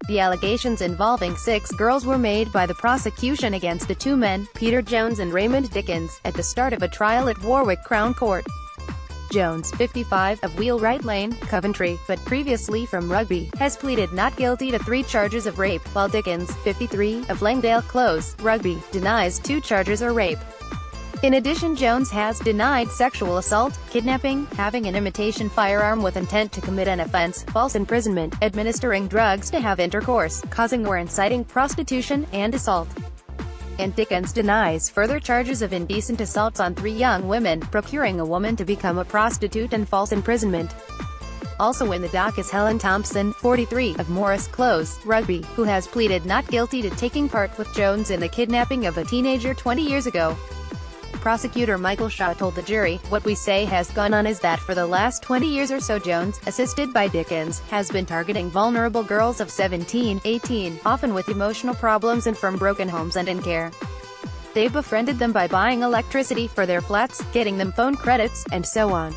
The allegations involving 6 girls were made by the prosecution against the 2 men, Jones and Raymond Dickens, at the start of a trial at Warwick Crown Court. Jones, 55, of Wheelwright Lane, Coventry, but previously from Rugby, has pleaded not guilty to 3 charges of rape, while Dickens, 53, of Langdale Close, Rugby, denies 2 charges of rape. In addition, Jones has denied sexual assault, kidnapping, having an imitation firearm with intent to commit an offence, false imprisonment, administering drugs to have intercourse, causing or inciting prostitution, and assault. And Dickens denies further charges of indecent assaults on 3 young women, procuring a woman to become a prostitute, and false imprisonment. Also in the dock is Helen Thompson, 43, of Warwick Close, Rugby, who has pleaded not guilty to taking part with Jones in the kidnapping of a teenager 20 years ago. Prosecutor Michael Shaw told the jury, "What we say has gone on is that for the last 20 years or so Jones, assisted by Dickens, has been targeting vulnerable girls of 17, 18, often with emotional problems and from broken homes and in care. They befriended them by buying electricity for their flats, getting them phone credits, and so on.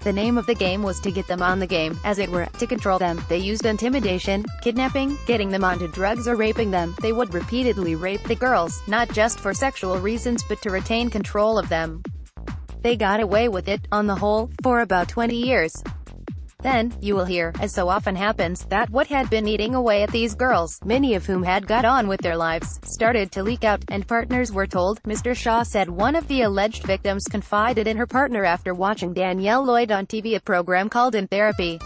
The name of the game was to get them on the game, as it were, to control them. They used intimidation, kidnapping, getting them onto drugs or raping them. They would repeatedly rape the girls, not just for sexual reasons but to retain control of them. They got away with it, on the whole, for about 20 years. Then, you will hear, as so often happens, that what had been eating away at these girls, many of whom had got on with their lives, started to leak out, and partners were told," Mr. Shaw said. One of the alleged victims confided in her partner after watching Danielle Lloyd on TV, a program called In Therapy.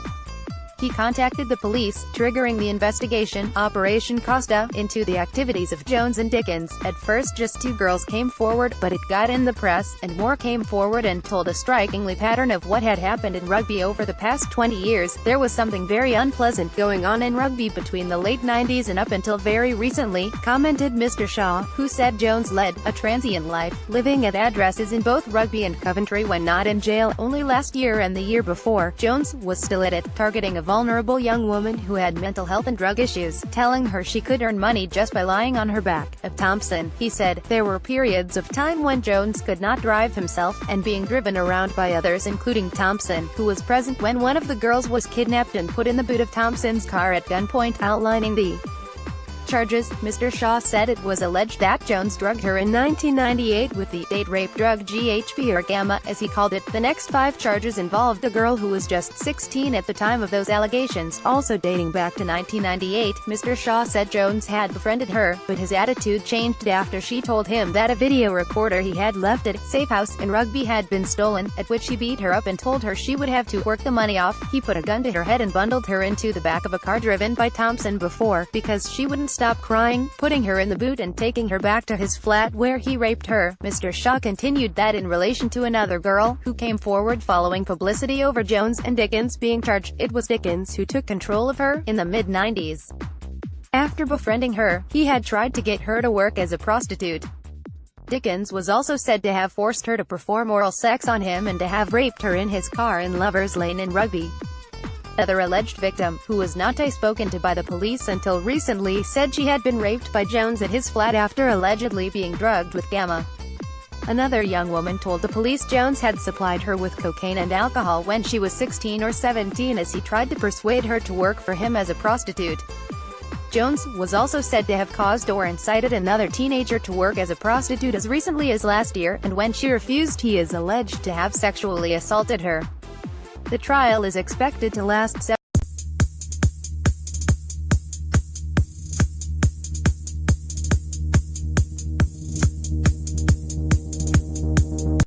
He contacted the police, triggering the investigation, Operation Costa, into the activities of Jones and Dickens. At first just 2 girls came forward, but it got in the press, and more came forward and told a strikingly pattern of what had happened in Rugby over the past 20 years. There was something very unpleasant going on in Rugby between the late 90s and up until very recently, commented Mr. Shaw, who said Jones led a transient life, living at addresses in both Rugby and Coventry when not in jail. Only last year and the year before, Jones was still at it, targeting a vulnerable young woman who had mental health and drug issues, telling her she could earn money just by lying on her back. Of Thompson, he said, "There were periods of time when Jones could not drive himself, and being driven around by others, including Thompson, who was present when one of the girls was kidnapped and put in the boot of Thompson's car at gunpoint." Outlining the charges, Mr. Shaw said it was alleged that Jones drugged her in 1998 with the date rape drug GHB, or Gamma, as he called it. The next 5 charges involved a girl who was just 16 at the time of those allegations, also dating back to 1998. Mr. Shaw said Jones had befriended her, but his attitude changed after she told him that a video recorder he had left at safe house in Rugby had been stolen, at which he beat her up and told her she would have to work the money off. He put a gun to her head and bundled her into the back of a car driven by Thompson because she wouldn't stop crying, putting her in the boot and taking her back to his flat where he raped her. Mr. Shaw continued that in relation to another girl, who came forward following publicity over Jones and Dickens being charged, it was Dickens who took control of her, in the mid-90s. After befriending her, he had tried to get her to work as a prostitute. Dickens was also said to have forced her to perform oral sex on him and to have raped her in his car in Lovers Lane in Rugby. Another alleged victim, who was not spoken to by the police until recently, said she had been raped by Jones at his flat after allegedly being drugged with Gamma. Another young woman told the police Jones had supplied her with cocaine and alcohol when she was 16 or 17 as he tried to persuade her to work for him as a prostitute. Jones was also said to have caused or incited another teenager to work as a prostitute as recently as last year, and when she refused he is alleged to have sexually assaulted her. The trial is expected to last several